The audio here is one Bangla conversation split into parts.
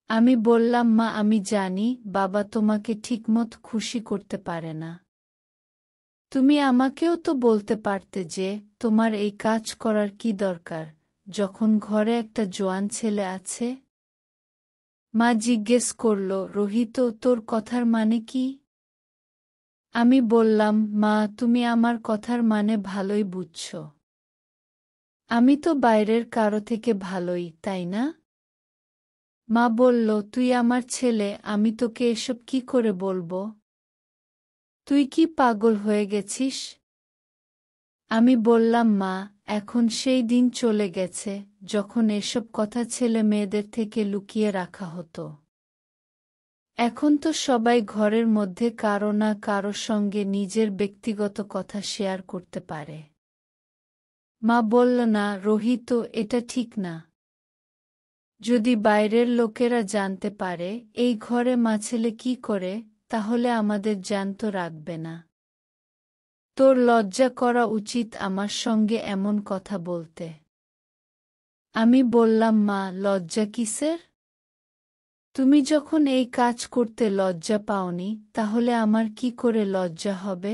আমি বললাম, মা আমি জানি বাবা তোমাকে ঠিকমত খুশি করতে পারে না। তুমি আমাকেও তো বলতে পারতে যে তোমার এই কাজ করার কি দরকার, যখন ঘরে একটা জোয়ান ছেলে আছে। মা জিজ্ঞেস করল, রোহিত তোর কথার মানে কি? আমি বললাম, মা তুমি আমার কথার মানে ভালোই বুঝছ। আমি তো বাইরের কারো থেকে ভালোই, তাই না? মা বলল, তুই আমার ছেলে, আমি তোকে এসব কি করে বলবো? তুই কি পাগল হয়ে গেছিস? আমি বললাম, মা এখন সেই দিন চলে গেছে যখন এসব কথা ছেলে মেয়েদের থেকে লুকিয়ে রাখা হতো। এখন তো সবাই ঘরের মধ্যে কারো না কারো সঙ্গে নিজের ব্যক্তিগত কথা শেয়ার করতে পারে। মা বলল, না রোহিত, এটা ঠিক না। যদি বাইরের লোকেরা জানতে পারে এই ঘরে মা ছেলে কি করে, তাহলে আমাদের জ্যান্ত রাখবে না। তোর লজ্জা করা উচিত আমার সঙ্গে এমন কথা বলতে। আমি বললাম, মা লজ্জা কিসের? তুমি যখন এই কাজ করতে লজ্জা পাওনি, তাহলে আমার কি করে লজ্জা হবে?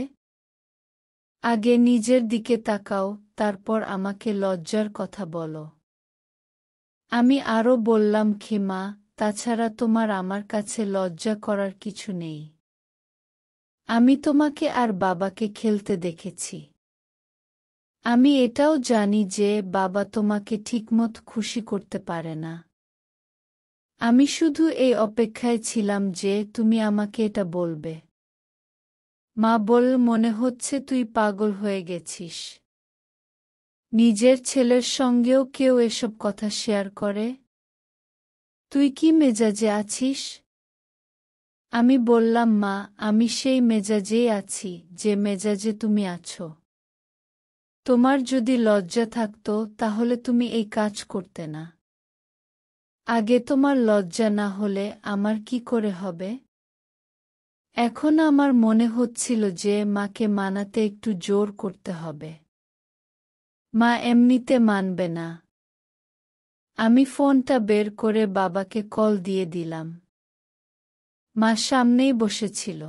আগে নিজের দিকে তাকাও, তারপর আমাকে লজ্জার কথা বলো। আমি আরও বললাম, মা তাছাড়া তোমার আমার কাছে লজ্জা করার কিছু নেই। আমি তোমাকে আর বাবাকে খেলতে দেখেছি। আমি এটাও জানি যে বাবা তোমাকে ঠিকমত খুশি করতে পারে না। আমি শুধু এই অপেক্ষায় ছিলাম যে তুমি আমাকে এটা বলবে। মা বলল, মনে হচ্ছে তুই পাগল হয়ে গেছিস। নিজের ছেলের সঙ্গেও কেউ এসব কথা শেয়ার করে? তুই কি মেজাজে আছিস? আমি বললাম, মা আমি সেই মেজাজেই আছি যে মেজাজে তুমি আছো। তোমার যদি লজ্জা থাকতো তাহলে তুমি এই কাজ করতে না। আগে তোমার লজ্জা না হলে আমার কি করে হবে? এখন আমার মনে হচ্ছিল যে মাকে মানাতে একটু জোর করতে হবে। মা এমনিতে মানবে না। আমি ফোনটা বের করে বাবাকে কল দিয়ে দিলাম। মা সামনেই বসেছিল।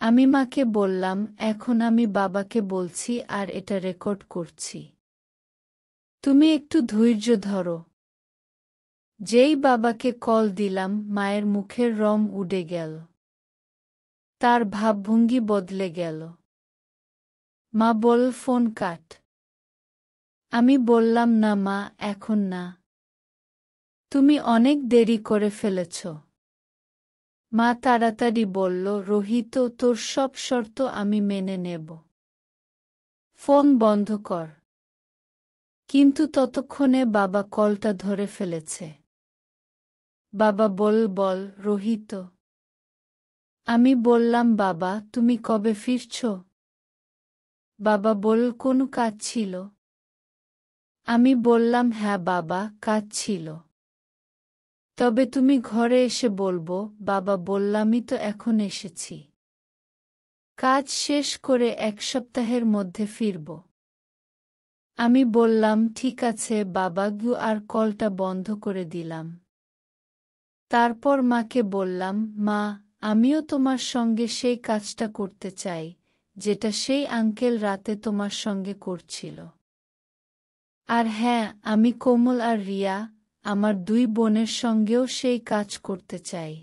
আমি মাকে বললাম, এখন আমি বাবাকে বলছি আর এটা রেকর্ড করছি। তুমি একটু ধৈর্য ধরো। যেই বাবাকে কল দিলাম, মায়ের মুখের রং উড়ে গেল। তার ভাবভঙ্গি বদলে গেল। মা বলল, ফোন কাট। আমি বললাম, না মা, এখন না। তুমি অনেক দেরি করে ফেলেছ। মা তাড়াতাড়ি বলল, রোহিত তোর সব শর্ত আমি মেনে নেব। ফোন বন্ধ কর। কিন্তু ততক্ষণে বাবা কলটা ধরে ফেলেছে। বাবা বল রোহিত। আমি বললাম, বাবা তুমি কবে ফিরছ? বাবা বলল, কোনো কাজ ছিল? আমি বললাম, হ্যাঁ বাবা, কাজ ছিল। তবে তুমি ঘরে এসে বলবো। বাবা বললামই তো এখন এসেছি। কাজ শেষ করে 1 সপ্তাহের মধ্যে ফিরব। আমি বললাম, ঠিক আছে বাবা গু, আর কলটা বন্ধ করে দিলাম। তারপর মাকে বললাম, মা আমিও তোমার সঙ্গে সেই কাজটা করতে চাই যেটা সেই আঙ্কেল রাতে তোমার সঙ্গে করছিল। আর হ্যাঁ, আমি কোমল আর রিয়া, আমার 2 বোনের সঙ্গেও সেই কাজ করতে চাই।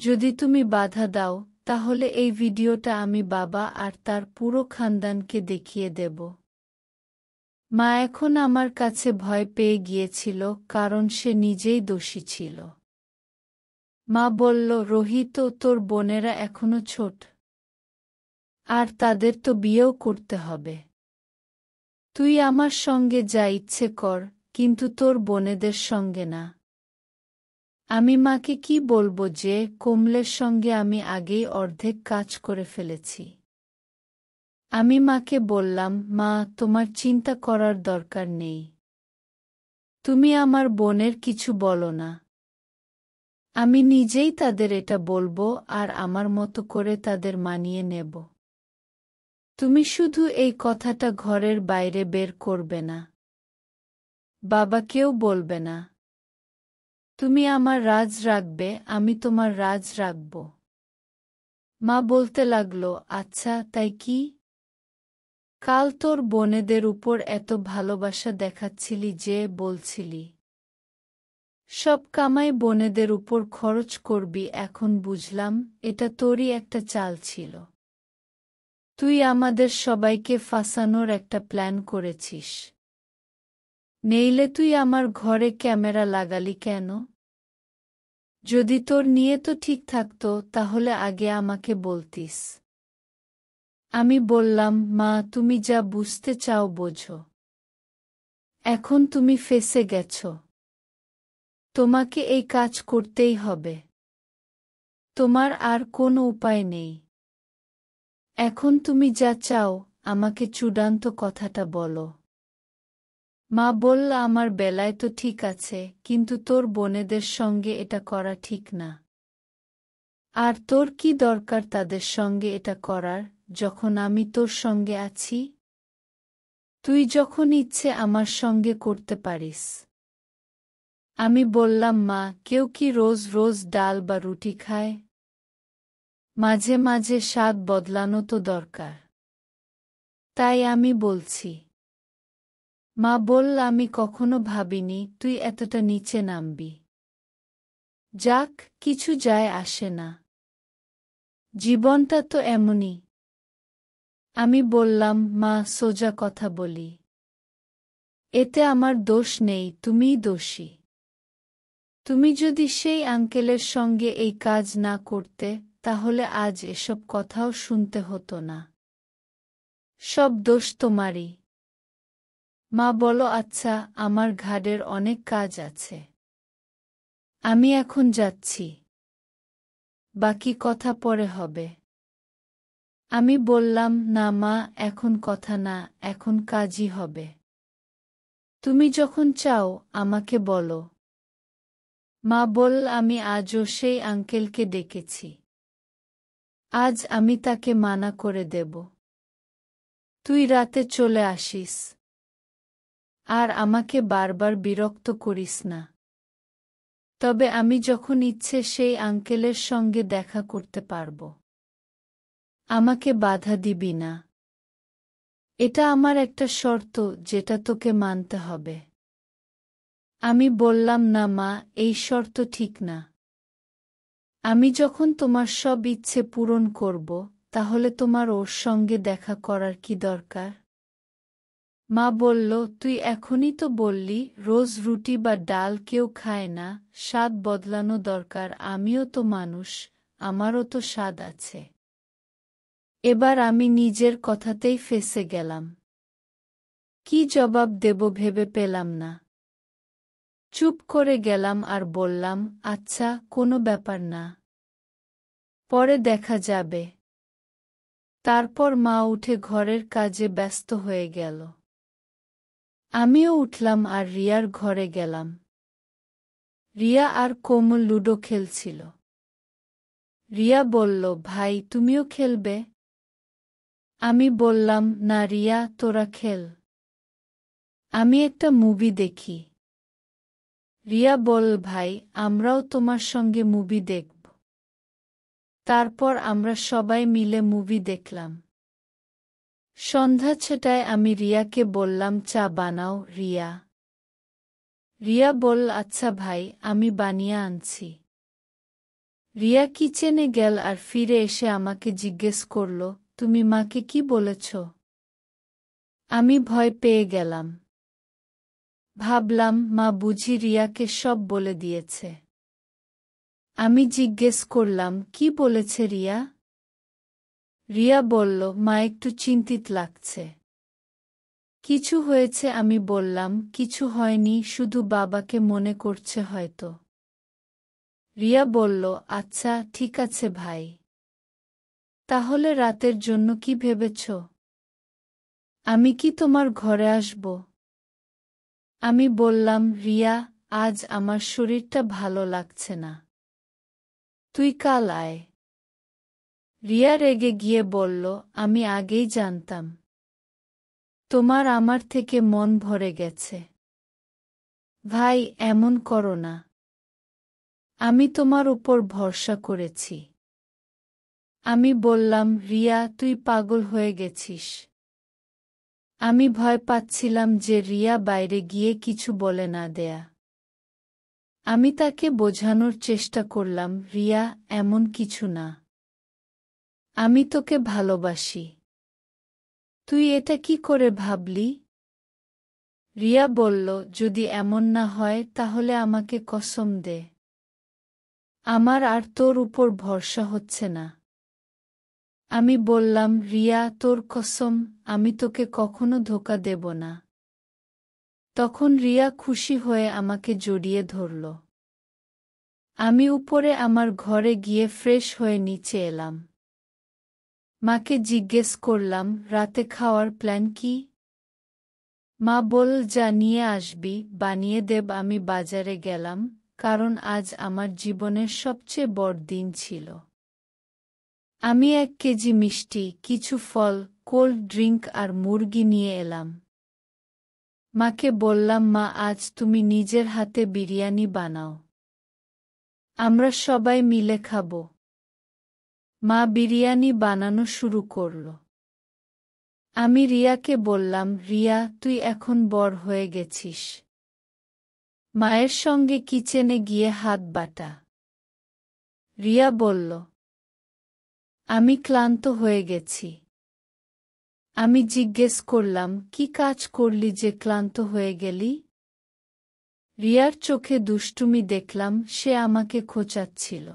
যদি তুমি বাধা দাও, তাহলে এই ভিডিওটা আমি বাবা আর তার পুরো খানদানকে দেখিয়ে দেব। মা এখন আমার কাছে ভয় পেয়ে গিয়েছিল, কারণ সে নিজেই দোষী ছিল। মা বলল, রোহিত তোর বোনেরা এখনো ছোট। আর তাদের তো বিয়েও করতে হবে। তুই আমার সঙ্গে যা ইচ্ছে কর, কিন্তু তোর বোনেদের সঙ্গে না। আমি মাকে কি বলবো যে কোমলের সঙ্গে আমি আগেই অর্ধেক কাজ করে ফেলেছি। আমি মাকে বললাম, মা তোমার চিন্তা করার দরকার নেই। তুমি আমার বোনের কিছু বলো না। আমি নিজেই তাদের এটা বলবো আর আমার মতো করে তাদের মানিয়ে নেব। তুমি শুধু এই কথাটা ঘরের বাইরে বের করবে না। বাবাকেও বলবে না। তুমি আমার রাজ রাখবে, আমি তোমার রাজ রাখব। মা বলতে লাগল, আচ্ছা তাই কি? কাল তোর বোনেদের উপর এত ভালোবাসা দেখাচ্ছিলি যে বলছিলি সব কামাই বোনেদের উপর খরচ করবি, এখন বুঝলাম এটা তোরই একটা চাল ছিল। তুই আমাদের সবাইকে ফাঁসানোর একটা প্ল্যান করেছিস। নেইলে তুই আমার ঘরে ক্যামেরা লাগালি কেন? যদি তোর নিয়ত ঠিক থাকতো তাহলে আগে আমাকে বলতিস। আমি বললাম, মা তুমি যা বুঝতে চাও বোঝো। এখন তুমি ফেঁসে গেছ। তোমাকে এই কাজ করতেই হবে। তোমার আর কোনো উপায় নেই। এখন তুমি যা চাও, আমাকে চূড়ান্ত কথাটা বলো। মা বলল, আমার বেলায় তো ঠিক আছে, কিন্তু তোর বোনেদের সঙ্গে এটা করা ঠিক না। আর তোর কি দরকার তাদের সঙ্গে এটা করার, যখন আমি তোর সঙ্গে আছি? তুই যখন ইচ্ছে আমার সঙ্গে করতে পারিস। আমি বললাম, মা কেউ কি রোজ রোজ ডাল বা রুটি খায়? মাঝে মাঝে স্বাদ বদলানো তো দরকার। তাই আমি বলছি। মা বলল, আমি কখনো ভাবিনি তুই এতটা নিচে নামবি। যাক, কিছু যায় আসে না। জীবনটা তো এমনই। আমি বললাম, মা সোজা কথা বলি। এতে আমার দোষ নেই, তুমিই দোষী। তুমি যদি সেই আঙ্কেলের সঙ্গে এই কাজ না করতে, তাহলে আজ এসব কথাও শুনতে হতো না। সব দোষ তোমারই। মা বলল, আচ্ছা, আমার ঘাড়ের অনেক কাজ আছে। আমি এখন যাচ্ছি। বাকি কথা পরে হবে। আমি বললাম, না মা, এখন কথা না, এখন কাজই হবে। তুমি যখন চাও আমাকে বলো। মা বলল, আমি আজও সেই আঙ্কেলকে ডেকেছি। আজ আমি তাকে মানা করে দেব। তুই রাতে চলে আসিস। আর আমাকে বারবার বিরক্ত করিস না। তবে আমি যখন ইচ্ছে সেই আঙ্কেলের সঙ্গে দেখা করতে পারব। আমাকে বাধা দিবি না। এটা আমার একটা শর্ত, যেটা তোকে মানতে হবে। আমি বললাম, না মা, এই শর্ত ঠিক না। আমি যখন তোমার সব ইচ্ছে পূরণ করব, তাহলে তোমার ওর সঙ্গে দেখা করার কি দরকার? মা বলল, তুই এখনই তো বললি রোজ রুটি বা ডাল কেউ খায় না, স্বাদ বদলানো দরকার। আমিও তো মানুষ, আমারও তো স্বাদ আছে। এবার আমি নিজের কথাতেই ফেঁসে গেলাম। কি জবাব দেব ভেবে পেলাম না। চুপ করে গেলাম আর বললাম, আচ্ছা, কোনো ব্যাপার না। পরে দেখা যাবে। তারপর মা উঠে ঘরের কাজে ব্যস্ত হয়ে গেল। আমিও উঠলাম আর রিয়ার ঘরে গেলাম। রিয়া আর কোমল লুডো খেলছিল। রিয়া বলল, ভাই তুমিও খেলবে? আমি বললাম, না রিয়া, তোরা খেল। আমি একটা মুভি দেখি। রিয়া বলল, ভাই আমরাও তোমার সঙ্গে মুভি দেখব। তারপর আমরা সবাই মিলে মুভি দেখলাম। সন্ধ্যা 6টায় আমি রিয়াকে বললাম, চা বানাও রিয়া। রিয়া বলল, আচ্ছা ভাই, আমি বানিয়ে আনছি। রিয়া কিচেনে গেল আর ফিরে এসে আমাকে জিজ্ঞেস করল, তুমি মাকে কি বলেছ? আমি ভয় পেয়ে গেলাম। ভাবলাম মা বুঝি রিয়াকে সব বলে দিয়েছে। আমি জিজ্ঞেস করলাম, কি বলেছে রিয়া? রিয়া বলল, মা একটু চিন্তিত লাগছে। কিছু হয়েছে? আমি বললাম, কিছু হয়নি, শুধু বাবাকে মনে করছে হয়তো। রিয়া বলল, আচ্ছা ঠিক আছে ভাই। তাহলে রাতের জন্য কি ভেবেছ? আমি কি তোমার ঘরে আসব? আমি বললাম, রিয়া, আজ আমার শরীরটা ভালো লাগছে না। তুই কাল আয়। রিয়া রেগে গিয়ে বলল, আমি আগেই জানতাম। তোমার আমার থেকে মন ভরে গেছে। ভাই, এমন করো না। আমি তোমার উপর ভরসা করেছি। আমি বললাম, রিয়া, তুই পাগল হয়ে গেছিস। আমি ভয় পাচ্ছিলাম যে রিয়া বাইরে গিয়ে কিছু বলে না দেয়া। আমি তাকে বোঝানোর চেষ্টা করলাম, রিয়া, এমন কিছু না। আমি তোকে ভালোবাসি। তুই এটা কি করে ভাবলি? রিয়া বলল, যদি এমন না হয় তাহলে আমাকে কসম দে। আমার আর তোর উপর ভরসা হচ্ছে না। আমি বললাম, রিয়া, তোর কসম, আমি তোকে কখনো ধোঁকা দেব না। তখন রিয়া খুশি হয়ে আমাকে জড়িয়ে ধরল। আমি উপরে আমার ঘরে গিয়ে ফ্রেশ হয়ে নিচে এলাম। মাকে জিজ্ঞেস করলাম, রাতে খাওয়ার প্ল্যান কি? মা বলল, যা নিয়ে আসবি বানিয়ে দেব। আমি বাজারে গেলাম, কারণ আজ আমার জীবনের সবচেয়ে বড় দিন ছিল। আমি 1 কেজি মিষ্টি, কিছু ফল, কোল্ড ড্রিঙ্ক আর মুরগি নিয়ে এলাম। মাকে বললাম, মা, আজ তুমি নিজের হাতে বিরিয়ানি বানাও। আমরা সবাই মিলে খাব। মা বিরিয়ানি বানানো শুরু করল। আমি রিয়াকে বললাম, রিয়া, তুই এখন বড় হয়ে গেছিস। মায়ের সঙ্গে কিচেনে গিয়ে হাত বাটা। রিয়া বলল, আমি ক্লান্ত হয়ে গেছি। আমি জিজ্ঞেস করলাম, কি কাজ করলি যে ক্লান্ত হয়ে গেলি? রিয়ার চোখে দুষ্টুমি দেখলাম, সে আমাকে খোঁচাচ্ছিল।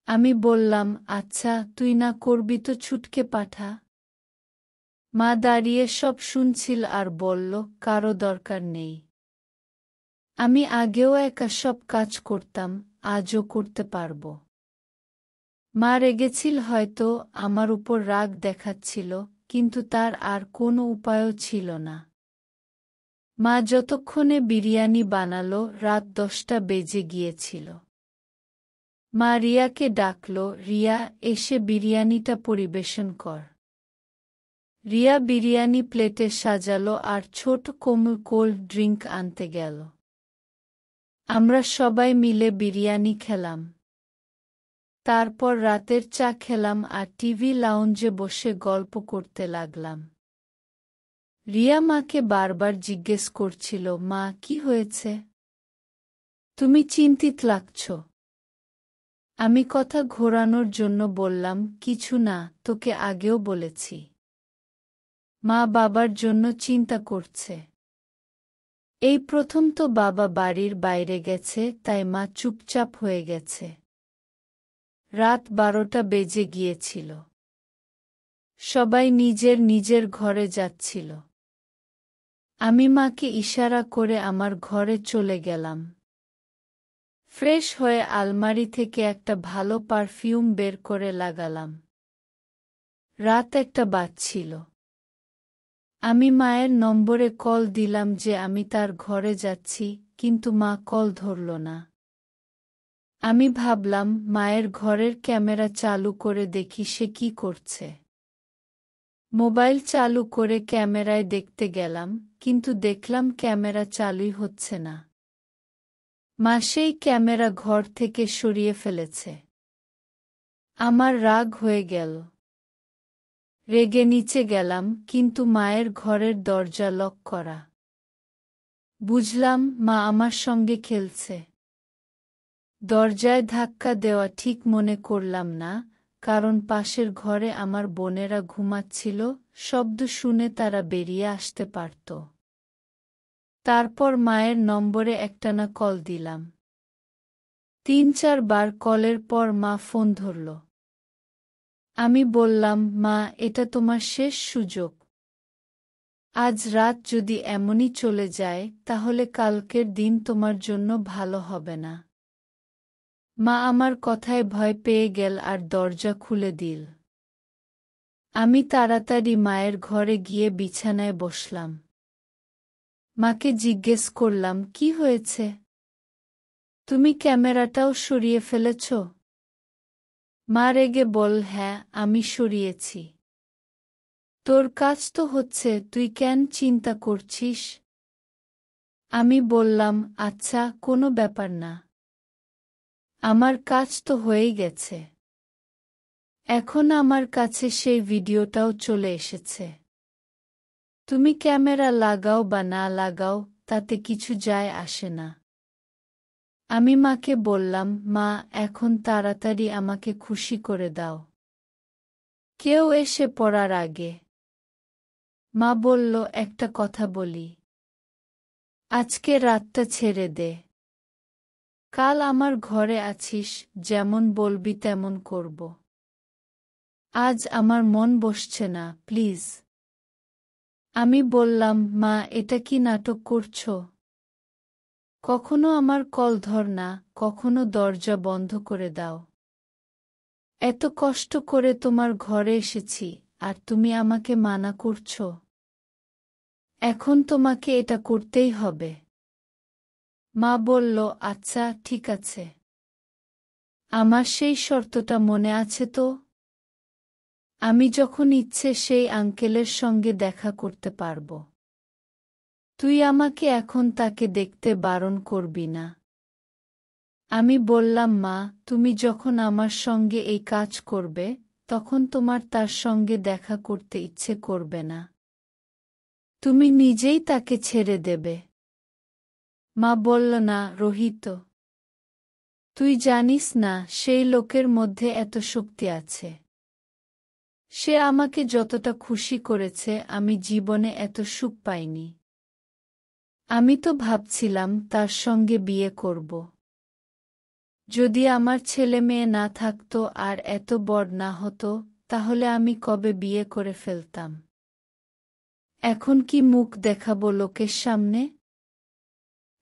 আমি বললাম, আচ্ছা, তুই না করবি তো ছুটকে পাঠা। মা দাঁড়িয়ে সব শুনছিল আর বলল, কারো দরকার নেই। আমি আগেও একা সব কাজ করতাম, আজও করতে পারব। মা রেগেছিল হয়তো, আমার উপর রাগ দেখাচ্ছিল, কিন্তু তার আর কোনো উপায়ও ছিল না। মা যতক্ষণে বিরিয়ানি বানালো, রাত 10টা বেজে গিয়েছিল। মা রিয়াকে ডাকল, রিয়া, এসে বিরিয়ানিটা পরিবেশন কর। রিয়া বিরিয়ানি প্লেটে সাজালো আর ছোট কোমল কোল্ড ড্রিঙ্ক আনতে গেল। আমরা সবাই মিলে বিরিয়ানি খেলাম। তারপর রাতের চা খেলাম আর টিভি লাউঞ্জে বসে গল্প করতে লাগলাম। রিয়া মাকে বারবার জিজ্ঞেস করছিল, মা, কি হয়েছে? তুমি চিন্তিত লাগছ। আমি কথা ঘোরানোর জন্য বললাম, কিছু না, তোকে আগেও বলেছি। মা বাবার জন্য চিন্তা করছে। এই প্রথম তো বাবা বাড়ির বাইরে গেছে, তাই মা চুপচাপ হয়ে গেছে। রাত 12টা বেজে গিয়েছিল। সবাই নিজের নিজের ঘরে যাচ্ছিল। আমি মাকে ইশারা করে আমার ঘরে চলে গেলাম। ফ্রেশ হয়ে আলমারি থেকে একটা ভালো পারফিউম বের করে লাগালাম। রাত 1টা বাজছিল। আমি মায়ের নম্বরে কল দিলাম যে আমি তার ঘরে যাচ্ছি, কিন্তু মা কল ধরল না। আমি ভাবলাম, মায়ের ঘরের ক্যামেরা চালু করে দেখি সে কি করছে। মোবাইল চালু করে ক্যামেরায় দেখতে গেলাম, কিন্তু দেখলাম ক্যামেরা চালুই হচ্ছে না। মা সেই ক্যামেরা ঘর থেকে সরিয়ে ফেলেছে। আমার রাগ হয়ে গেল। রেগে নিচে গেলাম, কিন্তু মায়ের ঘরের দরজা লক করা। বুঝলাম, মা আমার সঙ্গে খেলছে। দরজায় ধাক্কা দেওয়া ঠিক মনে করলাম না, কারণ পাশের ঘরে আমার বোনেরা ঘুমাচ্ছিল, শব্দ শুনে তারা বেরিয়ে আসতে পারত। তারপর মায়ের নম্বরে একটানা কল দিলাম। 3-4 বার কলের পর মা ফোন ধরল। আমি বললাম, মা, এটা তোমার শেষ সুযোগ। আজ রাত যদি এমনই চলে যায়, তাহলে কালকের দিন তোমার জন্য ভালো হবে না। মা আমার কথায় ভয় পেয়ে গেল আর দরজা খুলে দিল। আমি তাড়াতাড়ি মায়ের ঘরে গিয়ে বিছানায় বসলাম। মাকে জিজ্ঞেস করলাম, কি হয়েছে? তুমি ক্যামেরাটাও সরিয়ে ফেলেছ? মা রেগে বল, হ্যাঁ, আমি সরিয়েছি। তোর কাজ তো হচ্ছে, তুই কেন চিন্তা করছিস? আমি বললাম, আচ্ছা, কোনো ব্যাপার না। আমার কাজ তো হয়েই গেছে। এখন আমার কাছে সেই ভিডিওটাও চলে এসেছে। তুমি ক্যামেরা লাগাও বা না লাগাও, তাতে কিছু যায় আসে না। আমি মাকে বললাম, মা, এখন তাড়াতাড়ি আমাকে খুশি করে দাও, কেউ এসে পড়ার আগে। মা বলল, একটা কথা বলি, আজকে রাতটা ছেড়ে দে। কাল আমার ঘরে আছিস, যেমন বলবি তেমন করব। আজ আমার মন বসছে না, প্লিজ। আমি বললাম, মা, এটা কি নাটক করছো? কখনো আমার কল ধর না, কখনো দরজা বন্ধ করে দাও। এত কষ্ট করে তোমার ঘরে এসেছি, আর তুমি আমাকে মানা করছো? এখন তোমাকে এটা করতেই হবে। মা বলল, আচ্ছা ঠিক আছে। আমার সেই শর্তটা মনে আছে তো? আমি যখন ইচ্ছে সেই আঙ্কেলের সঙ্গে দেখা করতে পারব। তুই আমাকে এখন তাকে দেখতে বারণ করবি না। আমি বললাম, মা, তুমি যখন আমার সঙ্গে এই কাজ করবে, তখন তোমার তার সঙ্গে দেখা করতে ইচ্ছে করবে না। তুমি নিজেই তাকে ছেড়ে দেবে। মা বলল, না রোহিত, তুই জানিস না সেই লোকের মধ্যে এত শক্তি আছে। সে আমাকে যতটা খুশি করেছে আমি জীবনে এত সুখ পাইনি। আমি তো ভাবছিলাম তার সঙ্গে বিয়ে করব। যদি আমার ছেলে মেয়ে না থাকতো আর এত বড় না হতো, তাহলে আমি কবে বিয়ে করে ফেলতাম। এখন কি মুখ দেখাবো লোকের সামনে?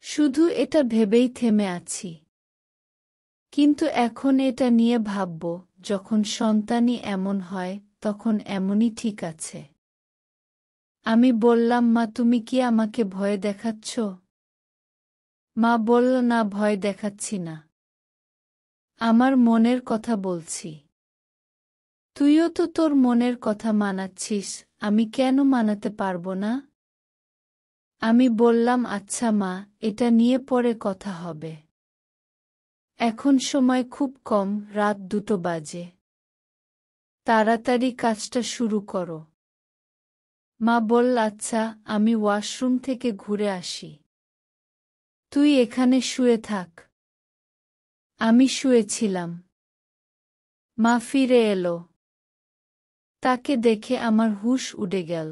শুধু এটা ভেবেই থেমে আছি। কিন্তু এখন এটা নিয়ে ভাবব, যখন সন্তানই এমন হয়, তখন এমনই ঠিক আছে। আমি বললাম, মা, তুমি কি আমাকে ভয় দেখাচ্ছ? মা বলল, না, ভয় দেখাচ্ছি না। আমার মনের কথা বলছি। তুইও তো তোর মনের কথা মানাচ্ছিস, আমি কেন মানাতে পারব না? আমি বললাম, আচ্ছা মা, এটা নিয়ে পরে কথা হবে। এখন সময় খুব কম, রাত 2টো বাজে। তাড়াতাড়ি কাজটা শুরু করো। মা বলল, আচ্ছা, আমি ওয়াশরুম থেকে ঘুরে আসি। তুই এখানে শুয়ে থাক। আমি শুয়েছিলাম। মা ফিরে এলো। তাকে দেখে আমার হুঁশ উড়ে গেল।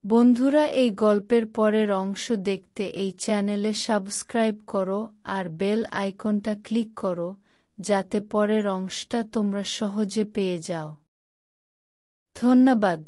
বন্ধুরা, এই গল্পের পরের অংশ দেখতে এই চ্যানেলে সাবস্ক্রাইব করো আর বেল আইকনটা ক্লিক করো, যাতে পরের অংশটা তোমরা সহজে পেয়ে যাও। ধন্যবাদ।